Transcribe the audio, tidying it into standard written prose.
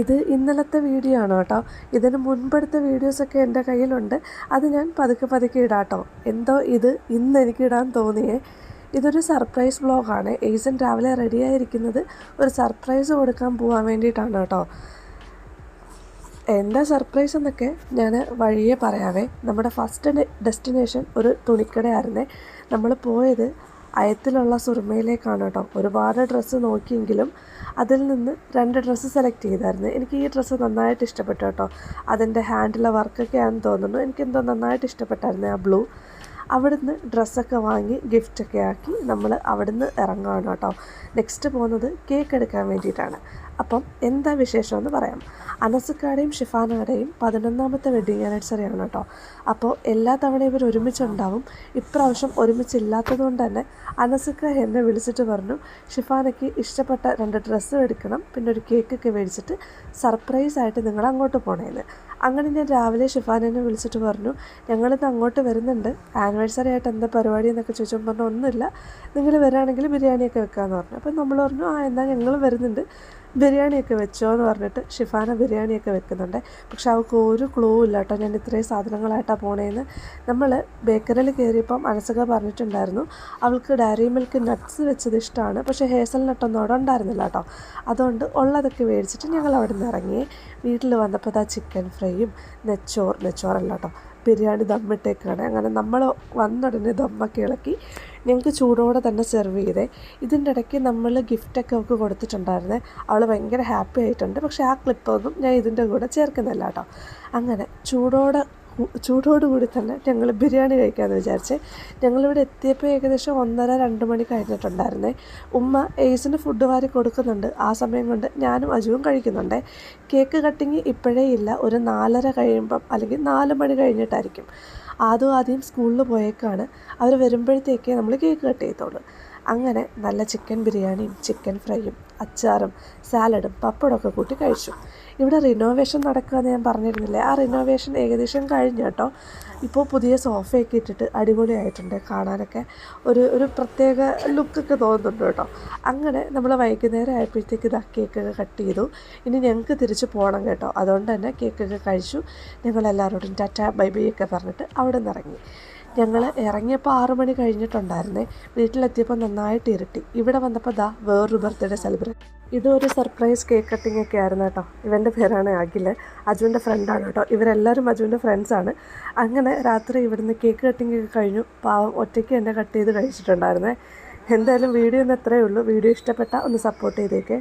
ഇത് ഇന്നലത്തെ വീഡിയോ ആണ് കേട്ടോ. ഇതിന് മുൻപെടുത്ത വീഡിയോസൊക്കെ എൻ്റെ കയ്യിലുണ്ട്. അത് ഞാൻ പതുക്കെ ഇടാം കേട്ടോ. എന്തോ ഇത് ഇന്ന് എനിക്ക് ഇടാൻ തോന്നിയേ. ഇതൊരു സർപ്രൈസ് വ്ളോഗാണ്. ഏസൻ രാവിലെ റെഡിയായിരിക്കുന്നത് ഒരു സർപ്രൈസ് കൊടുക്കാൻ പോകാൻ വേണ്ടിയിട്ടാണ് കേട്ടോ. എന്താ സർപ്രൈസ് എന്നൊക്കെ ഞാൻ വഴിയെ പറയാവേ. നമ്മുടെ ഫസ്റ്റ് ഡെസ്റ്റിനേഷൻ ഒരു തുണിക്കടയായിരുന്നേ. നമ്മൾ പോയത് അയത്തിലുള്ള സുറുമയിലേക്കാണ് കേട്ടോ. ഒരുപാട് ഡ്രസ്സ് നോക്കിയെങ്കിലും അതിൽ നിന്ന് 2 ഡ്രസ്സ് സെലക്ട് ചെയ്തായിരുന്നു. എനിക്ക് ഈ ഡ്രസ്സ് നന്നായിട്ട് ഇഷ്ടപ്പെട്ടു കേട്ടോ. അതിൻ്റെ ഹാൻഡിലെ വർക്കൊക്കെ ആണെന്ന് തോന്നുന്നു. എനിക്കെന്തോ നന്നായിട്ട് ഇഷ്ടപ്പെട്ടായിരുന്നു ആ ബ്ലൂ. അവിടുന്ന് ഡ്രസ്സൊക്കെ വാങ്ങി ഗിഫ്റ്റൊക്കെ ആക്കി നമ്മൾ അവിടുന്ന് ഇറങ്ങുകയാണ് കേട്ടോ. നെക്സ്റ്റ് പോകുന്നത് കേക്ക് എടുക്കാൻ വേണ്ടിയിട്ടാണ്. അപ്പം എന്താ വിശേഷമെന്ന് പറയാം. അനസുക്കാടെയും ഷിഫാനയുടെയും 11ാമത്തെ വെഡ്ഡിങ് ആനിവേഴ്സറിയാണ് കേട്ടോ. അപ്പോൾ എല്ലാ തവണയും ഇവർ ഒരുമിച്ചുണ്ടാവും. ഇപ്രാവശ്യം ഒരുമിച്ചില്ലാത്തത് കൊണ്ട് തന്നെ അനസുക്ക എന്നെ വിളിച്ചിട്ട് പറഞ്ഞു, ഷിഫാനയ്ക്ക് ഇഷ്ടപ്പെട്ട 2 ഡ്രസ്സും എടുക്കണം, പിന്നെ ഒരു കേക്കൊക്കെ മേടിച്ചിട്ട് സർപ്രൈസായിട്ട് നിങ്ങൾ അങ്ങോട്ട് പോകണമെന്ന്. അങ്ങനെ ഞാൻ രാവിലെ ഷിഫാനെ വിളിച്ചിട്ട് പറഞ്ഞു, ഞങ്ങളിന്ന് അങ്ങോട്ട് വരുന്നുണ്ട്, ആനിവേഴ്സറി ആയിട്ട് എന്താ പരിപാടി എന്നൊക്കെ ചോദിച്ചപ്പോൾ പറഞ്ഞു, ഒന്നുമില്ല, നിങ്ങൾ വരികയാണെങ്കിൽ ബിരിയാണിയൊക്കെ വെക്കാമെന്ന് പറഞ്ഞു. അപ്പം നമ്മൾ പറഞ്ഞു, എന്നാൽ ഞങ്ങൾ വരുന്നുണ്ട്, ബിരിയാണിയൊക്കെ വെച്ചോ എന്ന് പറഞ്ഞിട്ട് ഷിഫാന ബിരിയാണിയൊക്കെ വെക്കുന്നുണ്ട്. പക്ഷെ അവൾക്ക് ഒരു ക്ലൂ ഇല്ല കേട്ടോ, ഞാൻ ഇത്രയും സാധനങ്ങളായിട്ടാണ് പോണേന്ന്. നമ്മൾ ബേക്കറിയിൽ കയറിയപ്പം അനസക പറഞ്ഞിട്ടുണ്ടായിരുന്നു അവൾക്ക് ഡയറി മിൽക്ക് നട്ട്സ് വെച്ചത് ഇഷ്ടമാണ്, പക്ഷേ ഹേസൽ നട്ടൊന്നും അവിടെ ഉണ്ടായിരുന്നില്ല കേട്ടോ. അതുകൊണ്ട് ഉള്ളതൊക്കെ മേടിച്ചിട്ട് ഞങ്ങൾ അവിടെ നിന്ന് ഇറങ്ങി. വീട്ടിൽ വന്നപ്പോൾ ഇതാ ചിക്കൻ ഫ്രൈയും നെച്ചോറല്ല കേട്ടോ, ബിരിയാണി ദമ്മിട്ടേക്കാണ്. അങ്ങനെ നമ്മൾ വന്നുടനെ ദമ്മൊക്കെ ഇളക്കി ഞങ്ങൾക്ക് ചൂടോടെ തന്നെ സെർവ് ചെയ്തേ. ഇതിൻ്റെ ഇടയ്ക്ക് നമ്മൾ ഗിഫ്റ്റൊക്കെ അവൾക്ക് കൊടുത്തിട്ടുണ്ടായിരുന്നേ. അവൾ ഭയങ്കര ഹാപ്പി ആയിട്ടുണ്ട്. പക്ഷേ ആ ക്ലിപ്പൊന്നും ഞാൻ ഇതിൻ്റെ കൂടെ ചേർക്കുന്നില്ല കേട്ടോ. അങ്ങനെ ചൂടോടുകൂടി തന്നെ ഞങ്ങൾ ബിരിയാണി കഴിക്കാമെന്ന് വിചാരിച്ചേ. ഞങ്ങളിവിടെ എത്തിയപ്പോൾ ഏകദേശം 1:30-2 മണി കഴിഞ്ഞിട്ടുണ്ടായിരുന്നേ. ഉമ്മ ഏസിന് ഫുഡ് വാരി കൊടുക്കുന്നുണ്ട്. ആ സമയം കൊണ്ട് ഞാനും അജുവും കഴിക്കുന്നുണ്ടേ. കേക്ക് കട്ടിങ് ഇപ്പോഴേ ഇല്ല, ഒരു 4:30 കഴിയുമ്പം അല്ലെങ്കിൽ 4 മണി കഴിഞ്ഞിട്ടായിരിക്കും. ആദ്യം സ്കൂളിൽ പോയേക്കാണ്. അവർ വരുമ്പോഴത്തേക്കേ നമ്മൾ കേക്ക് കട്ട് ചെയ്തോളൂ. അങ്ങനെ നല്ല ചിക്കൻ ബിരിയാണിയും ചിക്കൻ ഫ്രൈയും അച്ചാറും സാലഡും പപ്പടമൊക്കെ കൂട്ടി കഴിച്ചു. ഇവിടെ റിനോവേഷൻ നടക്കുകയെന്ന് ഞാൻ പറഞ്ഞിരുന്നില്ലേ, ആ റിനോവേഷൻ ഏകദേശം കഴിഞ്ഞു കേട്ടോ. ഇപ്പോൾ പുതിയ സോഫയൊക്കെ ഇട്ടിട്ട് അടിപൊളിയായിട്ടുണ്ട്. കാണാനൊക്കെ ഒരു പ്രത്യേക ലുക്കൊക്കെ തോന്നുന്നുണ്ട് കേട്ടോ. അങ്ങനെ നമ്മൾ വൈകുന്നേരം ആയപ്പോഴത്തേക്ക് ഇതാ കേക്കൊക്കെ കട്ട് ചെയ്തു. ഇനി ഞങ്ങൾക്ക് തിരിച്ച് പോകണം കേട്ടോ. അതുകൊണ്ട് തന്നെ കേക്കൊക്കെ കഴിച്ചു. ഞങ്ങളെല്ലാവരോടും ടാറ്റ ബൈ ബൈ ഒക്കെ പറഞ്ഞിട്ട് അവിടെ നിന്ന് ഇറങ്ങി. ഞങ്ങൾ ഇറങ്ങിയപ്പോൾ 6 മണി കഴിഞ്ഞിട്ടുണ്ടായിരുന്നേ. വീട്ടിലെത്തിയപ്പോൾ നന്നായിട്ട് ഇരുട്ടി. ഇവിടെ വന്നപ്പോൾ വേറൊരു ബർത്ത്ഡേ സെലിബ്രേറ്റ്. ഇതൊരു സർപ്രൈസ് കേക്ക് കട്ടിംഗ് ഒക്കെ ആയിരുന്നു കേട്ടോ. ഇവൻ്റെ പേരാണ് അഖിൽ, അജുവിൻ്റെ ഫ്രണ്ടാണ് കേട്ടോ. ഇവരെല്ലാവരും അജുവിൻ്റെ ഫ്രണ്ട്സാണ്. അങ്ങനെ രാത്രി ഇവിടുന്ന് കേക്ക് കട്ടിംഗ് ഒക്കെ കഴിഞ്ഞു. പാവം ഒറ്റയ്ക്ക് എന്നെ കട്ട് ചെയ്ത് കഴിച്ചിട്ടുണ്ടായിരുന്നേ. എന്തായാലും വീഡിയോ ഒന്ന് എത്രയേ ഉള്ളൂ. വീഡിയോ ഇഷ്ടപ്പെട്ടാൽ ഒന്ന് സപ്പോർട്ട് ചെയ്തേക്കേ.